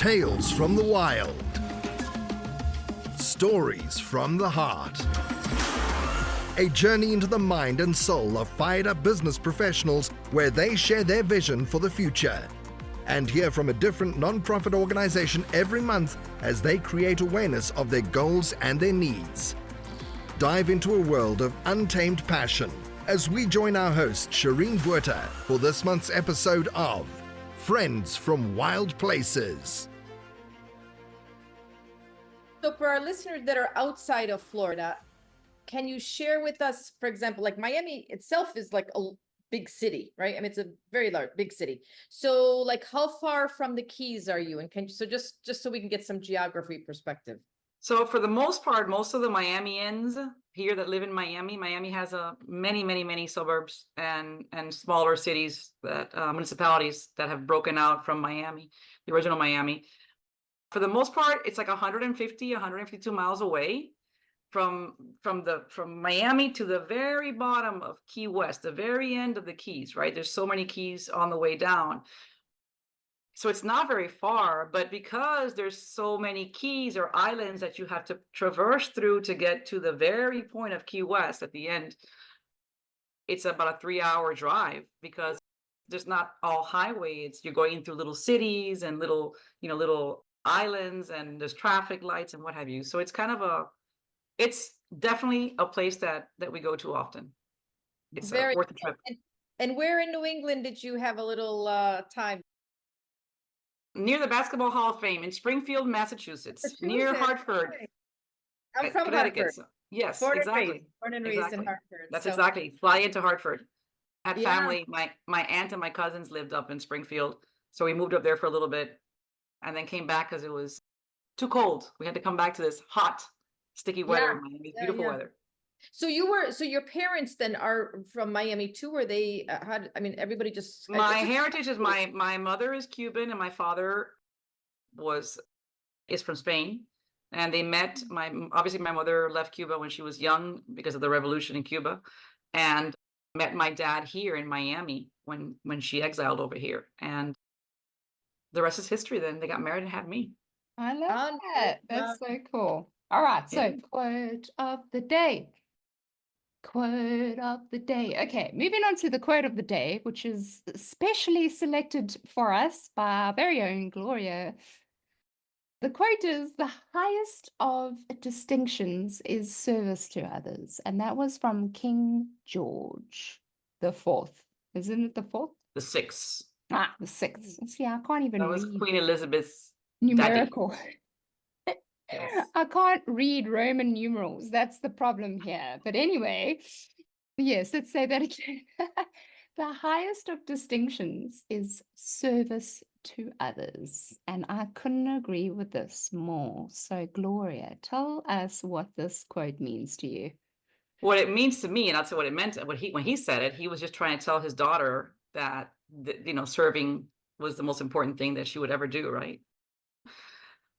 Tales from the wild. Stories from the heart. A journey into the mind and soul of fired-up business professionals where they share their vision for the future. And hear from a different non-profit organization every month as they create awareness of their goals and their needs. Dive into a world of untamed passion as we join our host, Shireen Buerta, for this month's episode of Friends from Wild Places. So for our listeners that are outside of Florida, can you share with us, for example, like Miami itself is like a big city, right? I mean, it's a very large, big city. So like how far from the Keys are you? And just so we can get some geography perspective. So for the most part, most of the Miamians here that live in Miami has many suburbs and smaller cities that municipalities that have broken out from Miami, the original Miami. For the most part, it's like 152 miles away from Miami to the very bottom of Key West, the very end of the Keys, right? There's so many keys on the way down. So it's not very far, but because there's so many keys or islands that you have to traverse through to get to the very point of Key West at the end, it's about a 3-hour drive because there's not all highway. You're going through little cities and little islands, and there's traffic lights and what have you. So it's kind of it's definitely a place that we go to often. It's worth the trip. And where in New England did you have a little time? Near the Basketball Hall of Fame in Springfield, Massachusetts. Near Hartford. Okay. I'm from Connecticut. Hartford. So, yes, Born exactly. and raised in Hartford. That's exactly. Fly into Hartford. Had Yeah. family. My aunt and my cousins lived up in Springfield, so we moved up there for a little bit, and then came back because it was too cold. We had to come back to this hot, sticky weather in Miami. Beautiful weather. So your parents then are from Miami too, or they everybody just. My heritage is my mother is Cuban and my father is from Spain, and they met. Obviously my mother left Cuba when she was young because of the revolution in Cuba, and met my dad here in Miami when she exiled over here, and the rest is history. Then they got married and had me. I love that. That's so cool. All right, so quote of the day. Quote of the day. Okay, moving on to the quote of the day, which is specially selected for us by our very own Gloria. The quote is, "The highest of distinctions is service to others." And that was from King George the Fourth. Isn't it the fourth? The sixth. The sixth. See, I can't even That was read Queen Elizabeth's numerical. Yes. I can't read Roman numerals. That's the problem here. But anyway, yes, let's say that again. The highest of distinctions is service to others. And I couldn't agree with this more. So, Gloria, tell us what this quote means to you. What it means to me, and I'll say what it meant. When he said it, he was just trying to tell his daughter that serving was the most important thing that she would ever do, right?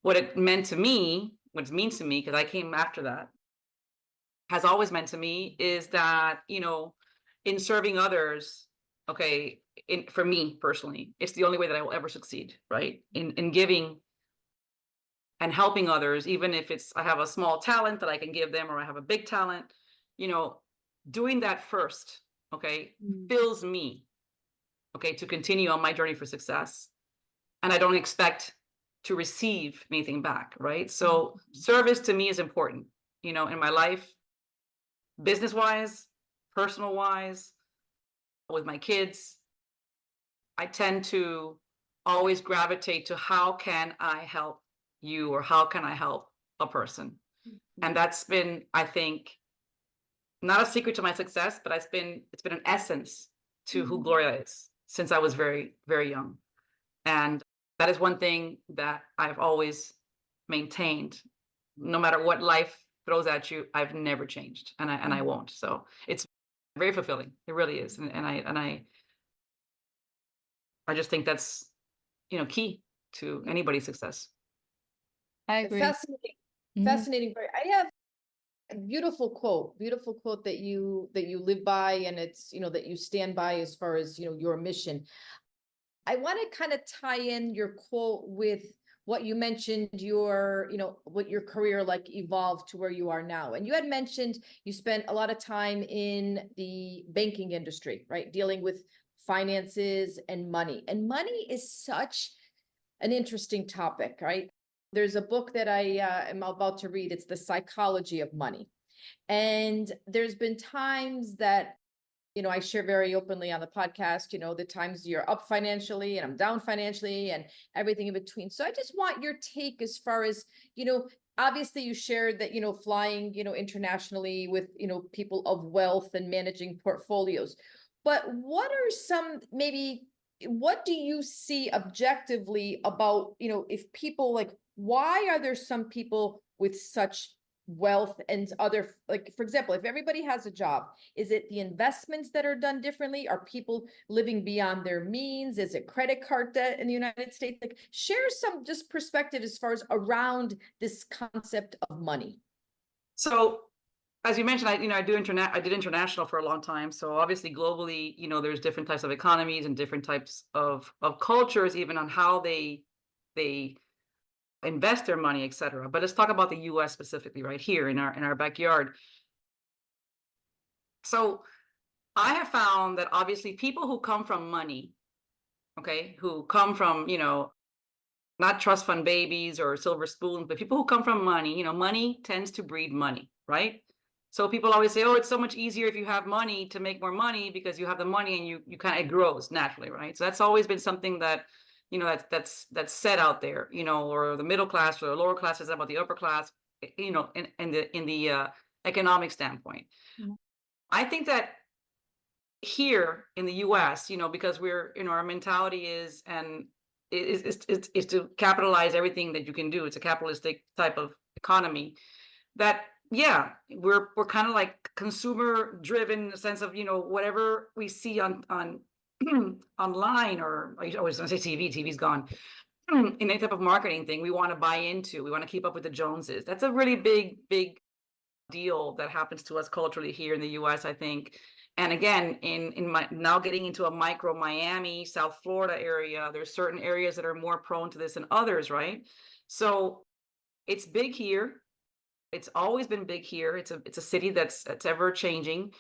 What it meant to me, what it means to me, because I came after that, has always meant to me is that, in serving others, for me personally, it's the only way that I will ever succeed, right? In giving and helping others, even if I have a small talent that I can give them, or I have a big talent, doing that first, fills me, to continue on my journey for success. And I don't expect to receive anything back, right? So service to me is important, in my life, business-wise, personal-wise, with my kids. I tend to always gravitate to how can I help you, or how can I help a person? And that's been, I think, not a secret to my success, but it's been an essence to who Gloria is since I was very, very young. And that is one thing that I've always maintained. No matter what life throws at you, I've never changed, and I won't. So it's very fulfilling. It really is, and I just think that's key to anybody's success. I agree. Fascinating. I have a beautiful quote that you live by, and it's that you stand by as far as your mission. I want to kind of tie in your quote with what you mentioned your, what your career like evolved to where you are now. And you had mentioned you spent a lot of time in the banking industry, right? Dealing with finances and money. And money is such an interesting topic, right? There's a book that I am about to read. It's The Psychology of Money. And there's been times that I share very openly on the podcast, the times you're up financially and I'm down financially and everything in between. So I just want your take as far as, obviously you shared that, flying, internationally with, people of wealth and managing portfolios. But what are some, maybe, what do you see objectively about, if people like, why are there some people with such wealth and other, like, for example, if everybody has a job, is it the investments that are done differently? Are people living beyond their means? Is it credit card debt in the United States? Like, share some just perspective as far as around this concept of money. So as you mentioned, I did international for a long time. So obviously globally, there's different types of economies and different types of cultures, even on how they invest their money, et cetera. But let's talk about the US specifically, right here in our backyard. So I have found that obviously people who come from money, okay, who come from, not trust fund babies or silver spoons, but people who come from money, money tends to breed money, right? So people always say, oh, it's so much easier if you have money to make more money because you have the money and you kind of, it grows naturally, right? So that's always been something that, that's said out there, or the middle class or the lower class is about the upper class, in the economic standpoint. Mm-hmm. I think that here in the US, because we're, our mentality is to capitalize everything that you can do. It's a capitalistic type of economy that, yeah, we're kind of like consumer driven in the sense of, whatever we see on online, or I always want to say TV's gone, in any type of marketing thing we want to buy into, we want to keep up with the Joneses. That's a really big deal that happens to us culturally here in the US, I think. And again, in my now getting into a micro Miami, South Florida area, there's certain areas that are more prone to this than others, right? So it's big here. It's always been big here. It's a city that's ever changing.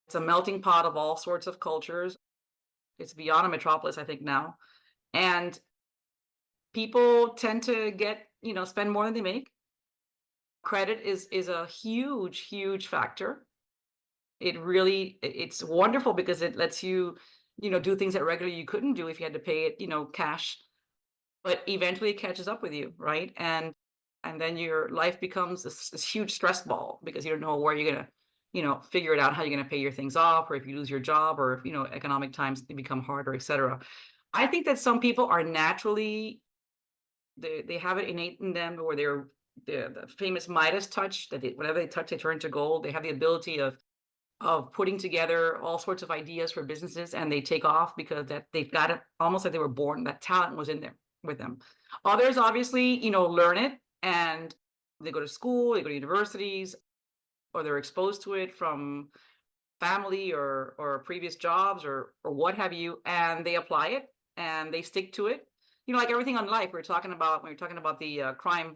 It's a melting pot of all sorts of cultures. It's beyond a metropolis, I think, now. And people tend to spend more than they make. Credit is a huge factor. It's wonderful because it lets you, do things that regularly you couldn't do if you had to pay it, cash. But eventually it catches up with you, right? And then your life becomes this huge stress ball because you don't know where you're gonna, figure it out, how you're gonna pay your things off, or if you lose your job, or if, economic times become harder, et cetera. I think that some people are naturally, they have it innate in them, where they're the famous Midas touch, that whatever they touch, they turn to gold. They have the ability of putting together all sorts of ideas for businesses, and they take off because that they've got it almost like they were born. That talent was in there with them. Others obviously, learn it, and they go to school, they go to universities, or they're exposed to it from family or previous jobs or what have you, and they apply it and they stick to it. Like everything on life, when we're talking about the crime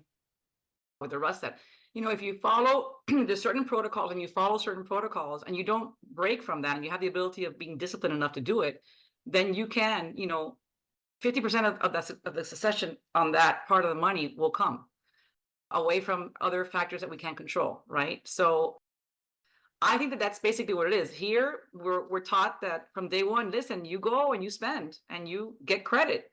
with the Rust, that if you follow the certain protocols and you follow certain protocols and you don't break from that, and you have the ability of being disciplined enough to do it, then you can, 50% of the succession on that part of the money will come away from other factors that we can't control, right? So I think that that's basically what it is. Here, we're taught that from day one, listen, you go and you spend and you get credit.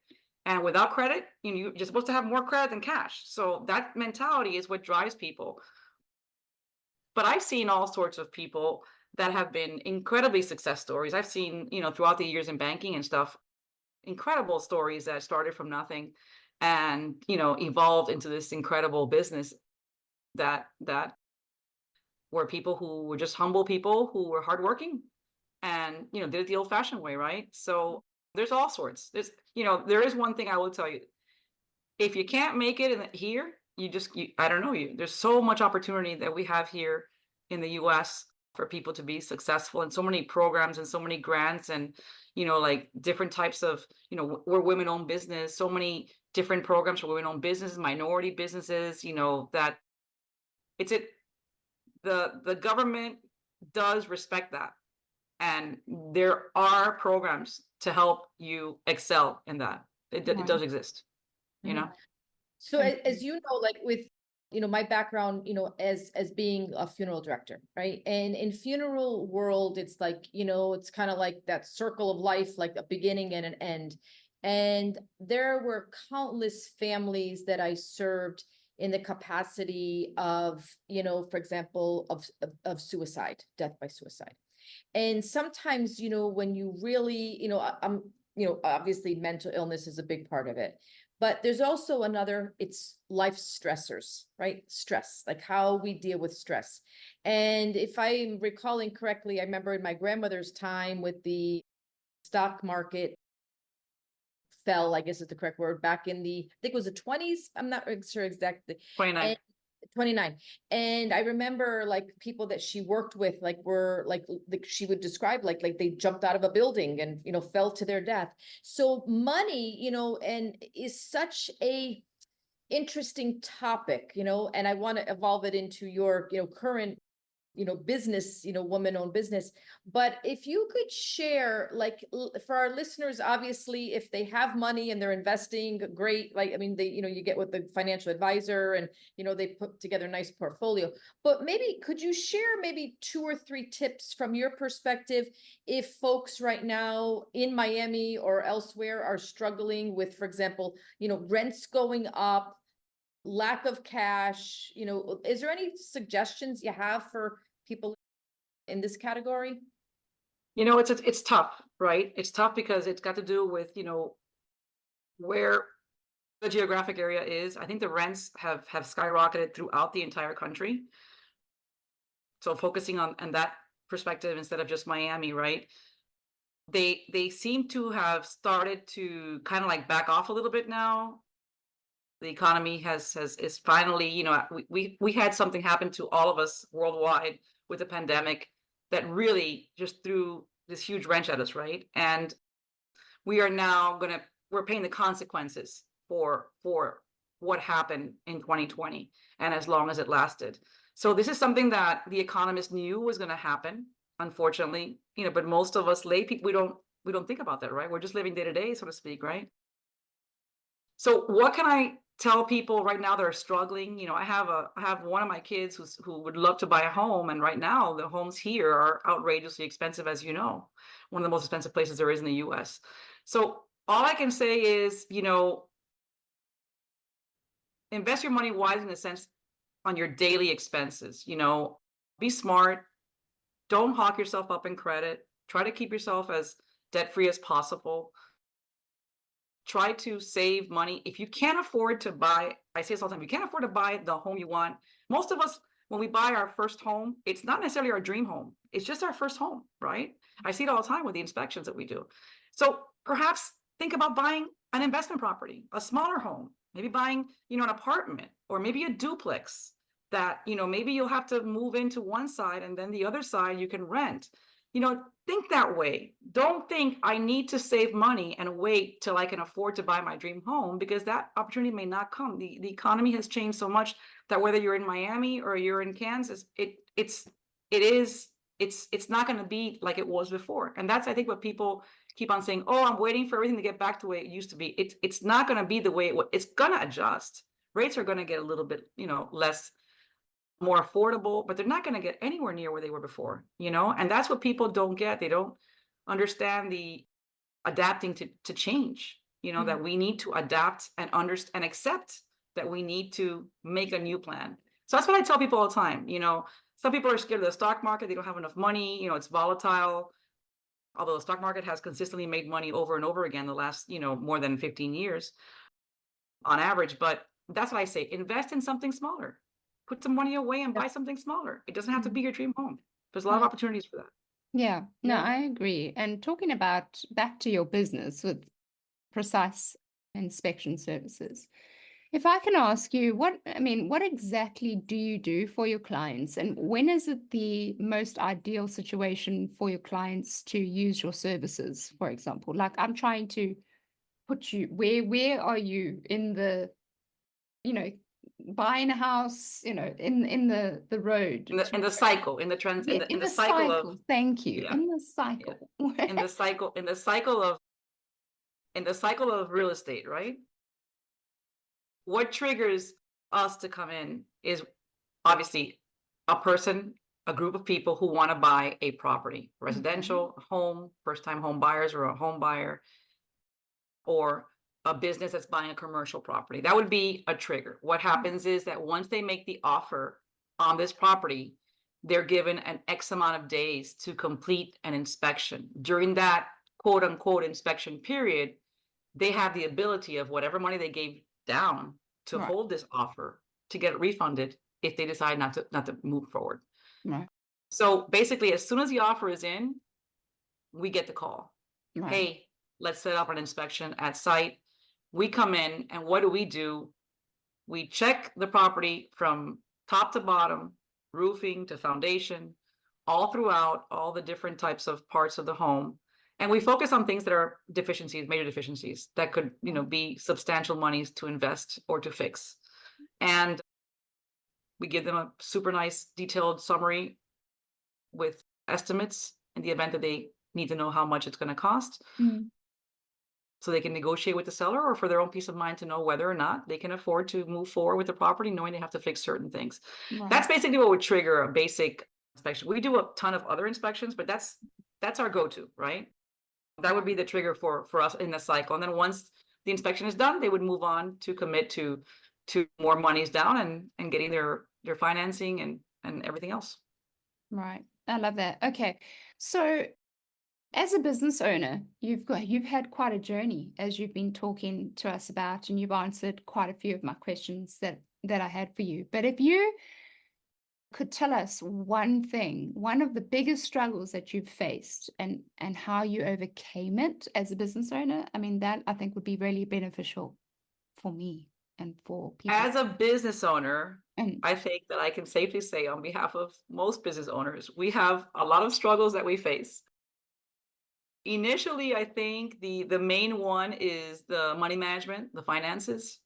And without credit, you're supposed to have more credit than cash. So that mentality is what drives people. But I've seen all sorts of people that have been incredibly success stories. I've seen, throughout the years in banking and stuff, incredible stories that started from nothing and, evolved into this incredible business that were people who were just humble people who were hardworking and, did it the old fashioned way, right? So there's all sorts. There is one thing I will tell you. If you can't make it here, I don't know you. There's so much opportunity that we have here in the US for people to be successful, and so many programs and so many grants, and like different types of, we're women-owned business, so many different programs for women-owned businesses, minority businesses, that the government does respect that, and there are programs to help you excel in that. It Right. does exist, So as you know, like with, my background, as being a funeral director, right? And in funeral world, it's like, it's kind of like that circle of life, like a beginning and an end. And there were countless families that I served in the capacity of, for example, of suicide, death by suicide. And sometimes, when you really, I'm, obviously mental illness is a big part of it. But there's also it's life stressors, right? Stress, like how we deal with stress. And if I'm recalling correctly, I remember in my grandmother's time with the stock market fell, I guess is the correct word, back in I think it was the 20s. I'm not sure exactly. 29. 29. And I remember like people that she worked with, like were like she would describe like they jumped out of a building and, fell to their death. So money, and is such a interesting topic, and I want to evolve it into your, current business, woman-owned business. But if you could share, like, for our listeners, obviously, if they have money and they're investing, great. Like, I mean, they, you get with the financial advisor and, they put together a nice portfolio. But maybe could you share maybe 2 or 3 tips from your perspective if folks right now in Miami or elsewhere are struggling with, for example, rents going up, lack of cash, is there any suggestions you have for people in this category? It's tough, right? It's tough because it's got to do with, where the geographic area is. I think the rents have skyrocketed throughout the entire country. So focusing on that perspective instead of just Miami, right? They seem to have started to kind of like back off a little bit now. The economy is finally, we had something happen to all of us worldwide with the pandemic that really just threw this huge wrench at us, right? And we are now we're paying the consequences for what happened in 2020 and as long as it lasted. So this is something that the economists knew was going to happen, unfortunately, but most of us lay people, we don't think about that, right? We're just living day to day, so to speak, right? So what can I tell people right now that are struggling? I have one of my kids who would love to buy a home, and right now the homes here are outrageously expensive, as you know, one of the most expensive places there is in the US. So all I can say is, invest your money wisely in a sense on your daily expenses. Be smart. Don't hawk yourself up in credit. Try to keep yourself as debt-free as possible. Try to save money. If you can't afford to buy, I say this all the time, you can't afford to buy the home you want. Most of us, when we buy our first home, it's not necessarily our dream home. It's just our first home, right? I see it all the time with the inspections that we do. So perhaps think about buying an investment property, a smaller home, maybe buying, an apartment or maybe a duplex that, maybe you'll have to move into one side and then the other side you can rent. Think that way. Don't think I need to save money and wait till I can afford to buy my dream home, because that opportunity may not come. The economy has changed so much that whether you're in Miami or you're in Kansas, it's not going to be like it was before. And that's, I think, what people keep on saying, oh, I'm waiting for everything to get back to the way it used to be. It's not going to be the way it's going to adjust. Rates are going to get a little bit, less, more affordable, but they're not going to get anywhere near where they were before, and that's what people don't get. They don't understand the adapting to change, that we need to adapt and understand and accept that we need to make a new plan. So that's what I tell people all the time. Some people are scared of the stock market. They don't have enough money. It's volatile. Although the stock market has consistently made money over and over again the last, more than 15 years on average. But that's what I say. Invest in something smaller. Put some money away and buy something smaller. It doesn't have to be your dream home. There's a lot of opportunities for that. Yeah, no, I agree. And talking about back to your business with precise inspection services, If I can ask you, what exactly do you do for your clients, and when is it the most ideal situation for your clients to use your services, for example? Like, I'm trying to put you, where are you in the, you know, buying a house, in the road In the cycle, in the trends, yeah, in in the the cycle of, cycle. Thank you. yeah, In the yeah, cycle. in the cycle of real estate, right? What triggers us to come in is obviously a person, a group of people who want to buy a property, residential, home, first-time home buyers or a home buyer, or a business that's buying a commercial property. That would be a trigger. What happens is that once they make the offer on this property, they're given an X amount of days to complete an inspection. During that quote unquote inspection period, they have the ability of whatever money they gave down to Right. hold this offer to get it refunded if they decide not to move forward. Right. So basically, as soon as the offer is in, we get the call. Right. Hey, let's set up an inspection at site. We come in, and what do? We check the property from top to bottom, roofing to foundation, all throughout, all the different types of parts of the home. And we focus on things that are deficiencies, major deficiencies that could, be substantial monies to invest or to fix. And we give them a super nice detailed summary with estimates in the event that they need to know how much it's going to cost. So they can negotiate with the seller, or for their own peace of mind to know whether or not they can afford to move forward with the property, knowing they have to fix certain things. Right. That's basically what would trigger a basic inspection. We do a ton of other inspections, but that's our go-to, right? That would be the trigger for us in the cycle. And then once the inspection is done, they would move on to commit to more monies down and getting their financing and everything else. Right. I love that. Okay. So as a business owner, you've had quite a journey, as you've been talking to us about, and you've answered quite a few of my questions that I had for you. But if you could tell us one thing, one of the biggest struggles that you've faced, and how you overcame it as a business owner, that I think would be really beneficial for me and for people. As a business owner, And I think that I can safely say on behalf of most business owners, we have a lot of struggles that we face. Initially, I think the main one is the money management, the finances.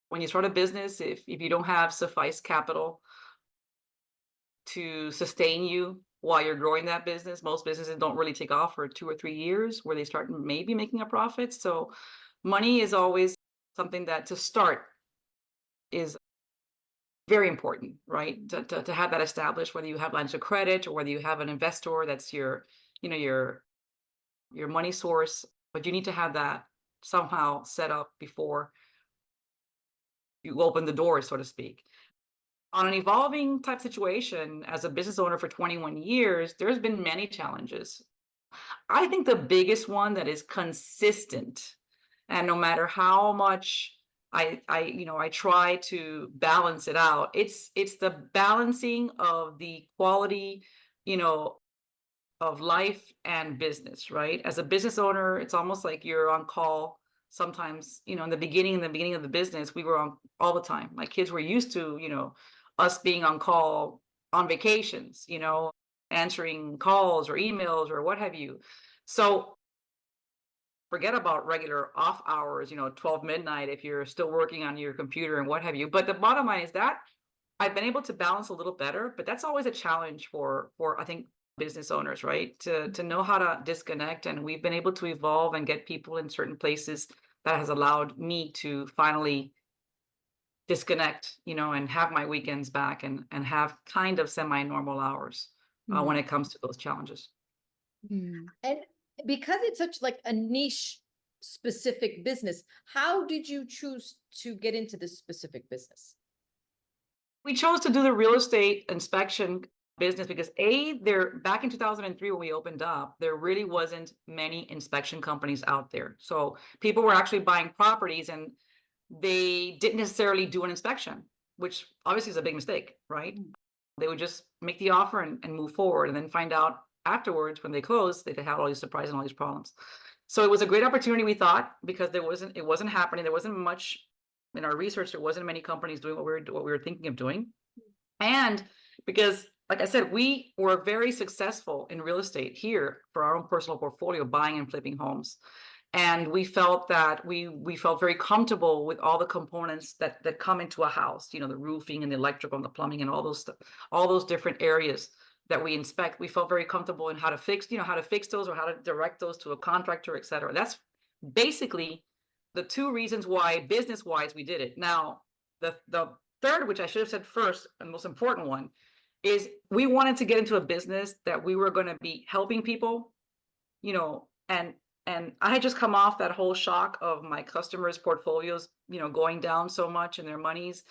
When you start a business, if you don't have suffice capital to sustain you while you're growing that business, most businesses don't really take off for 2 or 3 years where they start maybe making a profit. So money is always something that to start is very important, right? To have that established, whether you have lines of credit or whether you have an investor that's your money source, but you need to have that somehow set up before you open the door, so to speak. On an evolving type situation, as a business owner for 21 years, there's been many challenges. I think the biggest one that is consistent, and no matter how much I try to balance it out, it's the balancing of the quality, of life and business, right? As a business owner, it's almost like you're on call. Sometimes, in the beginning of the business, we were on all the time. My kids were used to, us being on call on vacations, answering calls or emails or what have you. So forget about regular off hours, 12 midnight, if you're still working on your computer and what have you. But the bottom line is that I've been able to balance a little better, but that's always a challenge for I think business owners, right? To know how to disconnect. And we've been able to evolve and get people in certain places that has allowed me to finally disconnect, and have my weekends back and have kind of semi-normal hours when it comes to those challenges. And because it's such like a niche specific business, how did you choose to get into this specific business? We chose to do the real estate inspection business because there back in 2003 when we opened up, there really wasn't many inspection companies out there. So people were actually buying properties and they didn't necessarily do an inspection, which obviously is a big mistake, right? They would just make the offer and move forward, and then find out afterwards when they closed that they had all these surprises and all these problems. So it was a great opportunity, we thought, because it wasn't happening. There wasn't much in our research, there wasn't many companies doing what we were thinking of doing. And because, like I said, we were very successful in real estate here for our own personal portfolio, buying and flipping homes. And we felt that we felt very comfortable with all the components that come into a house, you know, the roofing and the electrical and the plumbing and all those different areas that we inspect. We felt very comfortable in how to fix those or how to direct those to a contractor, et cetera. That's basically the two reasons why business-wise we did it. Now, the third, which I should have said first, and most important one, is we wanted to get into a business that we were going to be helping people, you know, and I had just come off that whole shock of my customers' portfolios, you know, going down so much in their monies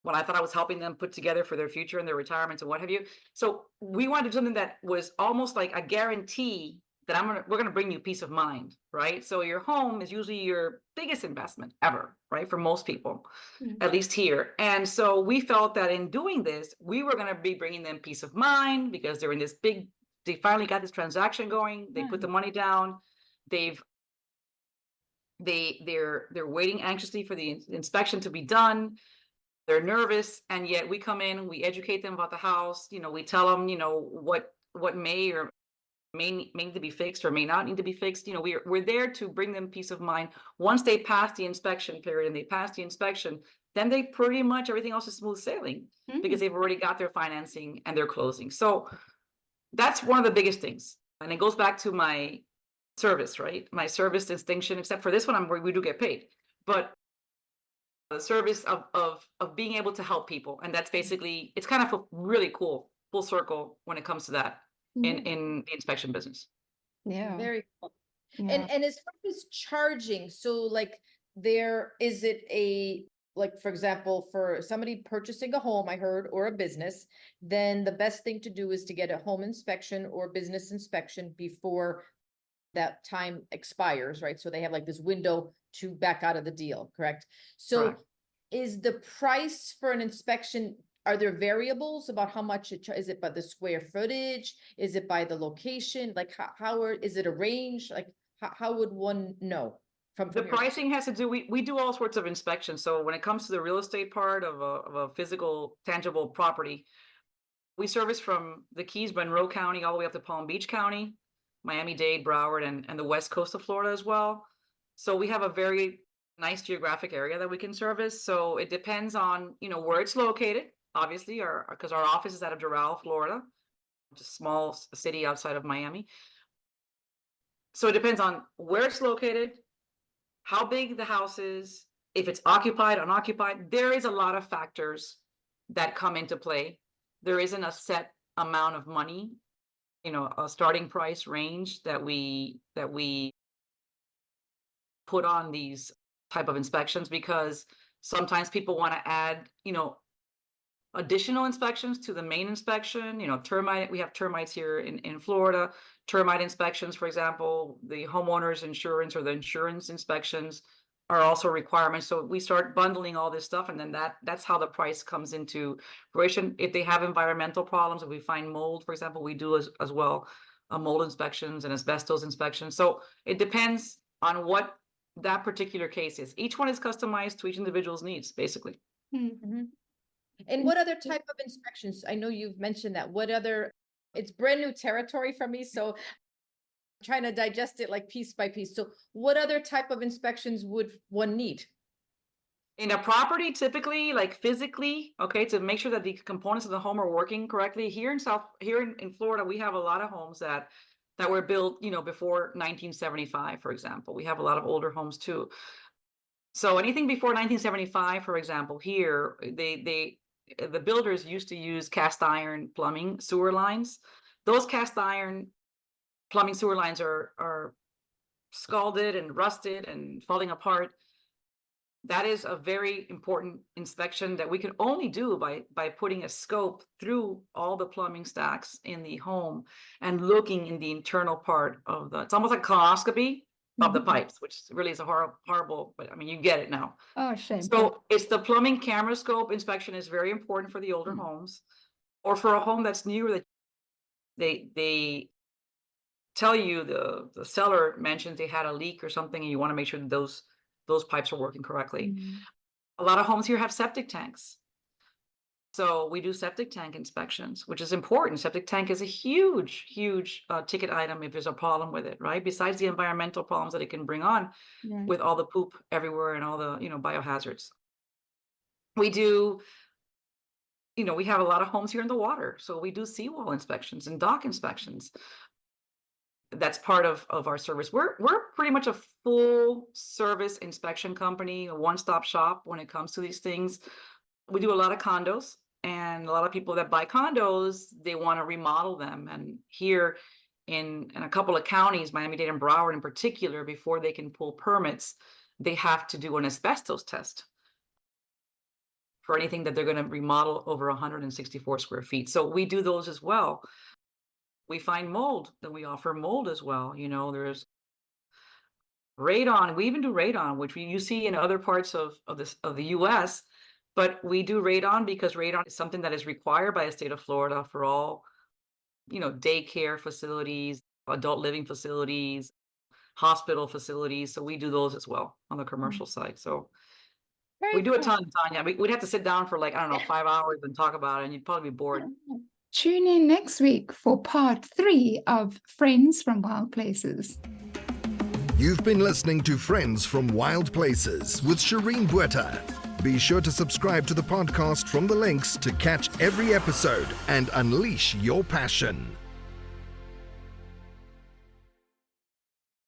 when I thought I was helping them put together for their future and their retirements and what have you. So we wanted to do something that was almost like a guarantee that we're gonna bring you peace of mind, right? So your home is usually your biggest investment ever, right? For most people, at least here. And so we felt that in doing this, we were gonna be bringing them peace of mind because they're in this big, they finally got this transaction going. They put the money down. They're waiting anxiously for the inspection to be done. They're nervous, and yet we come in, we educate them about the house. You know, we tell them, you know, what may or may need to be fixed or may not need to be fixed. You know, we're there to bring them peace of mind. Once they pass the inspection period and they pass the inspection, then they pretty much everything else is smooth sailing because they've already got their financing and their closing. So that's one of the biggest things, and it goes back to my service, right? My service distinction, except for this one, we do get paid, but the service of being able to help people, and that's basically, it's kind of a really cool full circle when it comes to that in the inspection business. Yeah. Very cool. Yeah. And as far as charging, so like is it like, for example, for somebody purchasing a home, I heard, or a business, then the best thing to do is to get a home inspection or business inspection before that time expires, right? So they have like this window to back out of the deal, correct? So Correct. is the price for an inspection, are there variables about how much is it by the square footage? Is it by the location? Like is it a range? Like how would one know? From The your pricing has to do, we do all sorts of inspections. So when it comes to the real estate part of a physical, tangible property, we service from the Keys, Monroe County, all the way up to Palm Beach County, Miami-Dade, Broward, and the west coast of Florida as well. So we have a very nice geographic area that we can service. So it depends on, you know, where it's located, obviously, because our office is out of Doral, Florida, which is a small city outside of Miami. So it depends on where it's located, how big the house is, if it's occupied, unoccupied. There is a lot of factors that come into play. There isn't a set amount of money, you know, a starting price range that we put on these type of inspections, because sometimes people want to add, you know, additional inspections to the main inspection. You know, we have termites here in Florida, termite inspections, for example, the homeowner's insurance or the insurance inspections are also requirements. So we start bundling all this stuff, and then that's how the price comes into fruition. If they have environmental problems, if we find mold, for example, we do as well mold inspections and asbestos inspections. So it depends on what that particular case is. Each one is customized to each individual's needs, basically. Mhm. And what other type of inspections? I know you've mentioned that. It's brand new territory for me, so I'm trying to digest it like piece by piece. So what other type of inspections would one need? In a property, typically, like physically, okay, to make sure that the components of the home are working correctly. Here in Florida, we have a lot of homes that were built, you know, before 1975, for example. We have a lot of older homes too. So anything before 1975, for example, here, the builders used to use cast iron plumbing sewer lines. Those cast iron plumbing sewer lines are scalded and rusted and falling apart. That is a very important inspection that we can only do by putting a scope through all the plumbing stacks in the home and looking in the internal part of it's almost like colonoscopy of the pipes, which really is a horrible, but I mean, you get it now. Oh, shame. So it's the plumbing camera scope inspection is very important for the older homes, or for a home that's newer, that they tell you the seller mentions they had a leak or something, and you want to make sure that those those pipes are working correctly. Mm. A lot of homes here have septic tanks. So we do septic tank inspections, which is important. Septic tank is a huge, huge ticket item if there's a problem with it, right? Besides the environmental problems that it can bring on Right. with all the poop everywhere and all the, biohazards. We do, we have a lot of homes here in the water. So we do seawall inspections and dock inspections. That's part of our service. We're pretty much a full service inspection company, a one-stop shop when it comes to these things. We do a lot of condos, and a lot of people that buy condos, they want to remodel them. And here in a couple of counties, Miami-Dade and Broward in particular, before they can pull permits, they have to do an asbestos test for anything that they're going to remodel over 164 square feet. So we do those as well. We find mold, then we offer mold as well. There's radon. We even do radon, which you see in other parts of the US, but we do radon because radon is something that is required by the state of Florida for all, daycare facilities, adult living facilities, hospital facilities. So we do those as well on the commercial side. So Very we do a cool. ton, Tanya. We'd have to sit down for 5 hours and talk about it, and you'd probably be bored. Tune in next week for part 3 of Friends from Wild Places. You've been listening to Friends from Wild Places with Shireen Bueta. Be sure to subscribe to the podcast from the links to catch every episode and unleash your passion.